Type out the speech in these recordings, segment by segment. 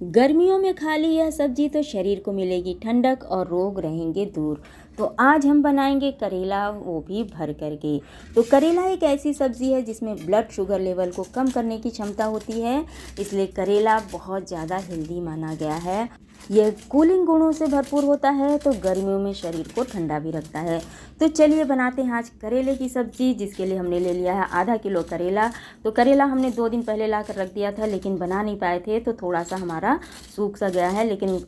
गर्मियों में खा ली यह सब्जी तो शरीर को मिलेगी ठंडक और रोग रहेंगे दूर। तो आज हम बनाएंगे करेला, वो भी भर करके। तो करेला एक ऐसी सब्जी है जिसमें ब्लड शुगर लेवल को कम करने की क्षमता होती है, इसलिए करेला बहुत ज़्यादा हेल्दी माना गया है। यह कूलिंग गुणों से भरपूर होता है, तो गर्मियों में शरीर को ठंडा भी रखता है। तो चलिए बनाते हैं आज करेले की सब्ज़ी, जिसके लिए हमने ले लिया है आधा किलो करेला। तो करेला हमने 2 दिन पहले ला कर रख दिया था, लेकिन बना नहीं पाए थे तो थोड़ा सा हमारा सूख सा गया है। लेकिन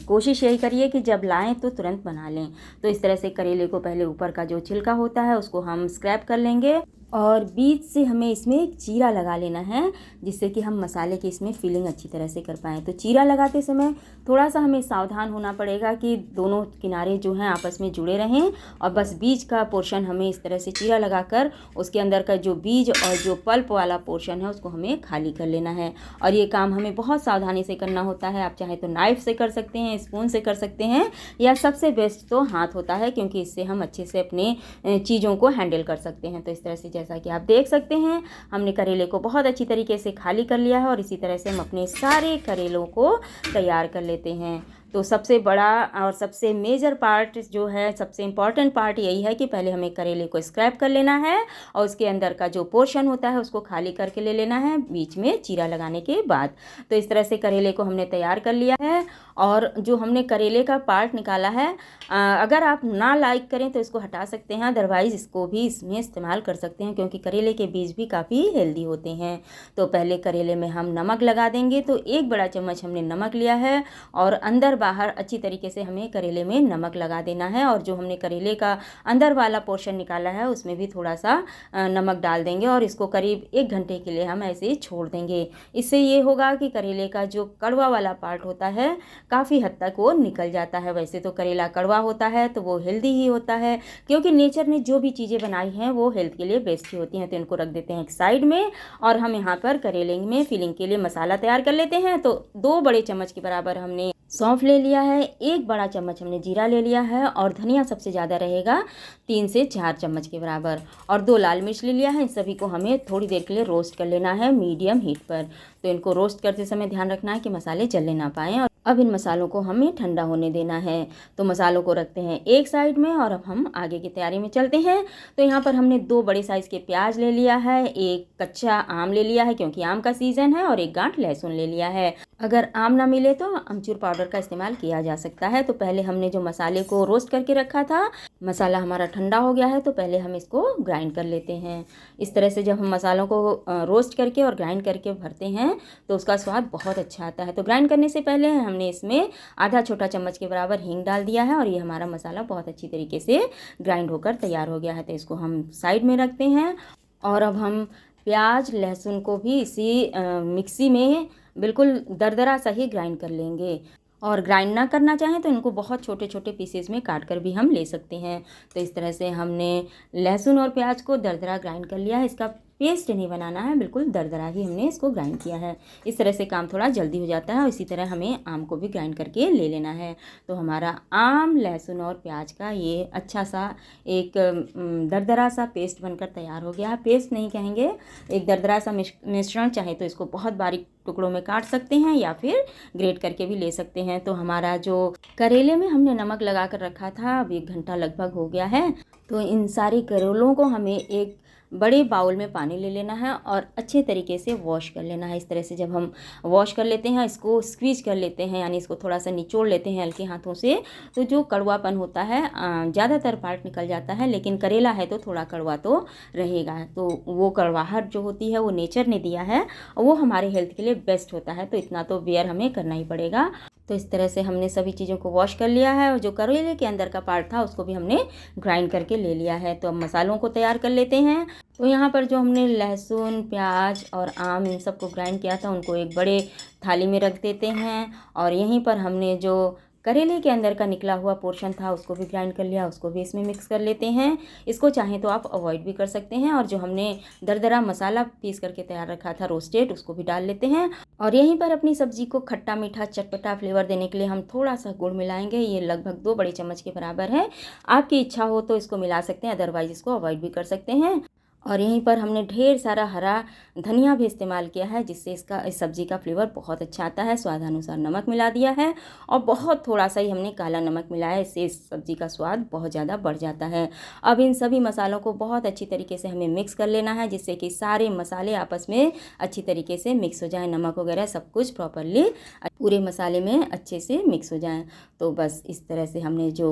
कोशिश यही करिए कि जब लाएं तो तुरंत बना लें। तो इस तरह से करेले को पहले ऊपर का जो छिलका होता है उसको हम स्क्रैप कर लेंगे, और बीच से हमें इसमें एक चीरा लगा लेना है, जिससे कि हम मसाले की इसमें फिलिंग अच्छी तरह से कर पाएँ। तो चीरा लगाते समय थोड़ा सा हमें सावधान होना पड़ेगा कि दोनों किनारे जो हैं आपस में जुड़े रहें, और बस बीच का पोर्शन हमें इस तरह से चीरा लगाकर उसके अंदर का जो बीज और जो पल्प वाला पोर्शन है उसको हमें खाली कर लेना है। और ये काम हमें बहुत सावधानी से करना होता है। आप चाहे तो नाइफ़ से कर सकते हैं, स्पून से कर सकते हैं, या सबसे बेस्ट तो हाथ होता है, क्योंकि इससे हम अच्छे से अपने चीज़ों को हैंडल कर सकते हैं। तो इस तरह से जैसा कि आप देख सकते हैं, हमने करेले को बहुत अच्छी तरीके से खाली कर लिया है, और इसी तरह से हम अपने सारे करेलों को तैयार कर लेते हैं। तो सबसे बड़ा और सबसे मेजर पार्ट जो है, सबसे इम्पॉर्टेंट पार्ट यही है कि पहले हमें करेले को स्क्रैप कर लेना है, और उसके अंदर का जो पोर्शन होता है उसको खाली करके ले लेना है बीच में चीरा लगाने के बाद। तो इस तरह से करेले को हमने तैयार कर लिया है। और जो हमने करेले का पार्ट निकाला है, अगर आप ना लाइक करें तो इसको हटा सकते हैं, अदरवाइज़ इसको भी इसमें इस्तेमाल कर सकते हैं, क्योंकि करेले के बीज भी काफ़ी हेल्दी होते हैं। तो पहले करेले में हम नमक लगा देंगे। तो 1 बड़ा चम्मच हमने नमक लिया है, और अंदर बाहर अच्छी तरीके से हमें करेले में नमक लगा देना है। और जो हमने करेले का अंदर वाला पोर्शन निकाला है उसमें भी थोड़ा सा नमक डाल देंगे, और इसको करीब 1 घंटे के लिए हम ऐसे ही छोड़ देंगे। इससे ये होगा कि करेले का जो कड़वा वाला पार्ट होता है काफ़ी हद तक वो निकल जाता है। वैसे तो करेला कड़वा होता है तो वो हेल्दी ही होता है, क्योंकि नेचर ने जो भी चीज़ें बनाई हैं वो हेल्थ के लिए बेस्ट ही होती हैं। तो इनको रख देते हैं एक साइड में, और हम यहाँ पर करेले में फिलिंग के लिए मसाला तैयार कर लेते हैं। तो 2 बड़े चम्मच के बराबर हमने सौंफ ले लिया है, 1 बड़ा चम्मच हमने जीरा ले लिया है, और धनिया सबसे ज़्यादा रहेगा 3 से 4 चम्मच के बराबर, और 2 लाल मिर्च ले लिया है। इन सभी को हमें थोड़ी देर के लिए रोस्ट कर लेना है मीडियम हीट पर। तो इनको रोस्ट करते समय ध्यान रखना है कि मसाले जलने ना पाएँ। और अब इन मसालों को हमें ठंडा होने देना है। तो मसालों को रखते हैं एक साइड में, और अब हम आगे की तैयारी में चलते हैं। तो यहाँ पर हमने 2 बड़े साइज़ के प्याज ले लिया है, 1 कच्चा आम ले लिया है क्योंकि आम का सीज़न है, और 1 गांठ लहसुन ले लिया है। अगर आम ना मिले तो अमचूर पाउडर का इस्तेमाल किया जा सकता है। तो पहले हमने जो मसाले को रोस्ट करके रखा था, मसाला हमारा ठंडा हो गया है, तो पहले हम इसको ग्राइंड कर लेते हैं। इस तरह से जब हम मसालों को रोस्ट करके और ग्राइंड करके भरते हैं तो उसका स्वाद बहुत अच्छा आता है। तो ग्राइंड करने से पहले हमने इसमें आधा छोटा चम्मच के बराबर हींग डाल दिया है, और ये हमारा मसाला बहुत अच्छी तरीके से ग्राइंड होकर तैयार हो गया है। तो इसको हम साइड में रखते हैं, और अब हम प्याज लहसुन को भी इसी मिक्सी में बिल्कुल दरदरा सा ही ग्राइंड कर लेंगे। और ग्राइंड ना करना चाहें तो इनको बहुत छोटे छोटे पीसेस में काट कर भी हम ले सकते हैं। तो इस तरह से हमने लहसुन और प्याज को दरदरा ग्राइंड कर लिया है। इसका पेस्ट नहीं बनाना है, बिल्कुल दरदरा ही हमने इसको ग्राइंड किया है। इस तरह से काम थोड़ा जल्दी हो जाता है, और इसी तरह हमें आम को भी ग्राइंड करके ले लेना है। तो हमारा आम लहसुन और प्याज का ये अच्छा सा एक दरदरा सा पेस्ट बनकर तैयार हो गया है। पेस्ट नहीं कहेंगे, एक दरदरा सा मिश्रण। चाहे तो इसको बहुत बारीक टुकड़ों में काट सकते हैं, या फिर ग्रेट करके भी ले सकते हैं। तो हमारा जो करेले में हमने नमक लगा कर रखा था, अब 1 घंटा लगभग हो गया है। तो इन सारे करेलों को हमें एक बड़े बाउल में पानी ले लेना है, और अच्छे तरीके से वॉश कर लेना है। इस तरह से जब हम वॉश कर लेते हैं, इसको स्क्वीज कर लेते हैं, यानी इसको थोड़ा सा निचोड़ लेते हैं हल्के हाथों से, तो जो कड़वापन होता है ज़्यादातर पार्ट निकल जाता है। लेकिन करेला है तो थोड़ा कड़वा तो रहेगा। तो वो कड़वाहट जो होती है वो नेचर ने दिया है, और वो हमारे हेल्थ के लिए बेस्ट होता है। तो इतना तो बेयर हमें करना ही पड़ेगा। तो इस तरह से हमने सभी चीज़ों को वॉश कर लिया है, और जो करेले के अंदर का पार्ट था उसको भी हमने ग्राइंड करके ले लिया है। तो अब मसालों को तैयार कर लेते हैं। तो यहाँ पर जो हमने लहसुन प्याज और आम इन सब को ग्राइंड किया था उनको एक बड़े थाली में रख देते हैं, और यहीं पर हमने जो करेले के अंदर का निकला हुआ पोर्शन था उसको भी ग्राइंड कर लिया, उसको भी इसमें मिक्स कर लेते हैं। इसको चाहें तो आप अवॉइड भी कर सकते हैं। और जो हमने दरदरा मसाला पीस करके तैयार रखा था रोस्टेड, उसको भी डाल लेते हैं। और यहीं पर अपनी सब्जी को खट्टा मीठा चटपटा फ्लेवर देने के लिए हम थोड़ा सा गुड़ मिलाएंगे। ये लगभग 2 बड़े चम्मच के बराबर है। आपकी इच्छा हो तो इसको मिला सकते हैं, अदरवाइज इसको अवॉइड भी कर सकते हैं। और यहीं पर हमने ढेर सारा हरा धनिया भी इस्तेमाल किया है, जिससे इस सब्ज़ी का फ्लेवर बहुत अच्छा आता है। स्वादानुसार नमक मिला दिया है और बहुत थोड़ा सा ही हमने काला नमक मिलाया है, इससे इस सब्ज़ी का स्वाद बहुत ज़्यादा बढ़ जाता है। अब इन सभी मसालों को बहुत अच्छी तरीके से हमें मिक्स कर लेना है, जिससे कि सारे मसाले आपस में अच्छी तरीके से मिक्स हो जाए, नमक वगैरह सब कुछ प्रॉपरली पूरे मसाले में अच्छे से मिक्स हो जाए। तो बस इस तरह से हमने जो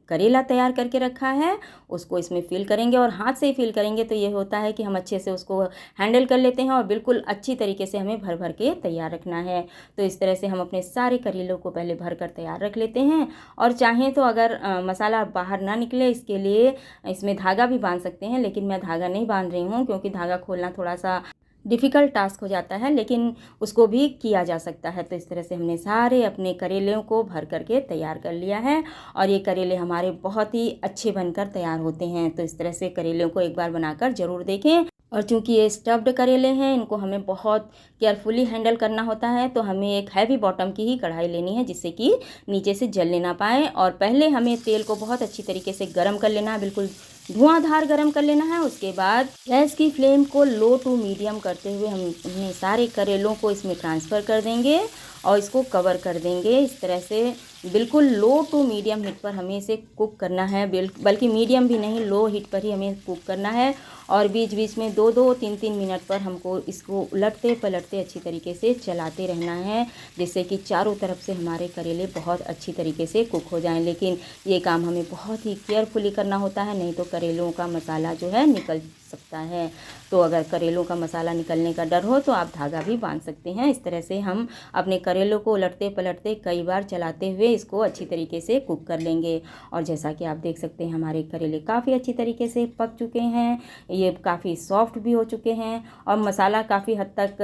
करेला तैयार करके रखा है उसको इसमें फिल करेंगे, और हाथ से ही फिल करेंगे तो ये होता है कि हम अच्छे से उसको हैंडल कर लेते हैं और बिल्कुल अच्छी तरीके से हमें भर भर के तैयार रखना है। तो इस तरह से हम अपने सारे करेलों को पहले भर कर तैयार रख लेते हैं, और चाहें तो अगर मसाला बाहर ना निकले इसके लिए इसमें धागा भी बांध सकते हैं, लेकिन मैं धागा नहीं बांध रही हूँ क्योंकि धागा खोलना थोड़ा सा डिफ़िकल्ट टास्क हो जाता है, लेकिन उसको भी किया जा सकता है। तो इस तरह से हमने सारे अपने करेलों को भर करके तैयार कर लिया है, और ये करेले हमारे बहुत ही अच्छे बनकर तैयार होते हैं। तो इस तरह से करेलों को एक बार बनाकर ज़रूर देखें। और चूँकि ये स्टफ्ड करेले हैं, इनको हमें बहुत केयरफुली हैंडल करना होता है, तो हमें एक हैवी बॉटम की ही कढ़ाई लेनी है, जिससे कि नीचे से जलने ना पाए। और पहले हमें तेल को बहुत अच्छी तरीके से गर्म कर लेना है, बिल्कुल धुआंधार गर्म कर लेना है। उसके बाद गैस की फ्लेम को लो टू मीडियम करते हुए हम अपने सारे करेलों को इसमें ट्रांसफ़र कर देंगे और इसको कवर कर देंगे। इस तरह से बिल्कुल लो टू मीडियम हीट पर हमें इसे कुक करना है, बल्कि मीडियम भी नहीं, लो हीट पर ही हमें कुक करना है। और बीच बीच में 2-2, 3-3 मिनट पर हमको इसको उलटते पलटते अच्छी तरीके से चलाते रहना है, जिससे कि चारों तरफ से हमारे करेले बहुत अच्छी तरीके से कुक हो जाएं। लेकिन ये काम हमें बहुत ही केयरफुली करना होता है, नहीं तो करेलों का मसाला जो है निकल सकता है। तो अगर करेलों का मसाला निकलने का डर हो तो आप धागा भी बांध सकते हैं। इस तरह से हम अपने करेलों को उलटते पलटते कई बार चलाते हुए इसको अच्छी तरीके से कुक कर लेंगे। और जैसा कि आप देख सकते हैं हमारे करेले काफ़ी अच्छी तरीके से पक चुके हैं, ये काफ़ी सॉफ्ट भी हो चुके हैं, और मसाला काफ़ी हद तक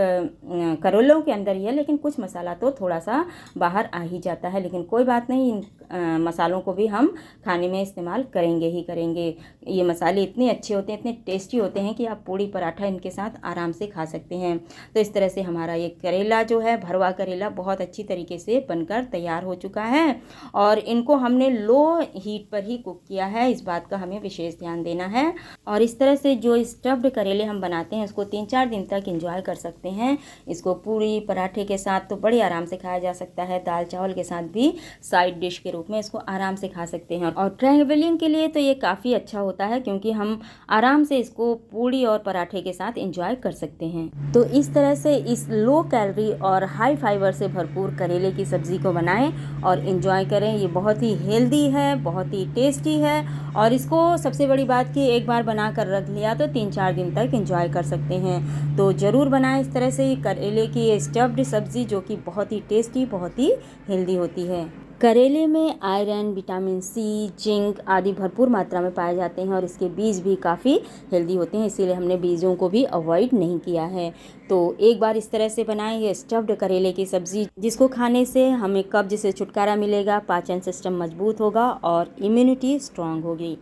करेलों के अंदर ही है, लेकिन कुछ मसाला तो थोड़ा सा बाहर आ ही जाता है। लेकिन कोई बात नहीं, इन मसालों को भी हम खाने में इस्तेमाल करेंगे ही करेंगे। ये मसाले इतने अच्छे होते हैं, इतने टेस्टी होते हैं कि आप पूड़ी पराठा इनके साथ आराम से खा सकते हैं। तो इस तरह से हमारा ये करेला जो है, भरवा करेला, बहुत अच्छी तरीके से बनकर तैयार हो चुका है, और इनको हमने लो हीट पर ही कुक किया है, इस बात का हमें विशेष ध्यान देना है। और इस तरह से जो स्टफ्ड करेले हम बनाते हैं उसको 3-4 दिन तक एंजॉय कर सकते हैं। इसको पूरी पराठे के साथ तो बड़े आराम से खाया जा सकता है, दाल चावल के साथ भी साइड डिश के रूप में इसको आराम से खा सकते हैं। और ट्रैवलिंग के लिए तो ये काफ़ी अच्छा होता है, क्योंकि हम आराम से इसको पूड़ी और पराठे के साथ एंजॉय कर सकते हैं। तो इस तरह से इस लो कैलोरी और हाई फाइबर से भरपूर करेले की सब्ज़ी को बनाएं और एंजॉय करें। ये बहुत ही हेल्दी है, बहुत ही टेस्टी है, और इसको सबसे बड़ी बात कि एक बार बना कर रख लिया तो 3-4 दिन तक एंजॉय कर सकते हैं। तो ज़रूर बनाएं इस तरह से करेले की ये स्टफ्ड सब्ज़ी, जो कि बहुत ही टेस्टी, बहुत ही हेल्दी होती है। करेले में आयरन, विटामिन सी, जिंक आदि भरपूर मात्रा में पाए जाते हैं, और इसके बीज भी काफ़ी हेल्दी होते हैं, इसीलिए हमने बीजों को भी अवॉइड नहीं किया है। तो एक बार इस तरह से बनाएं ये स्टफ्ड करेले की सब्ज़ी, जिसको खाने से हमें कब्ज से छुटकारा मिलेगा, पाचन सिस्टम मजबूत होगा और इम्यूनिटी स्ट्रांग होगी।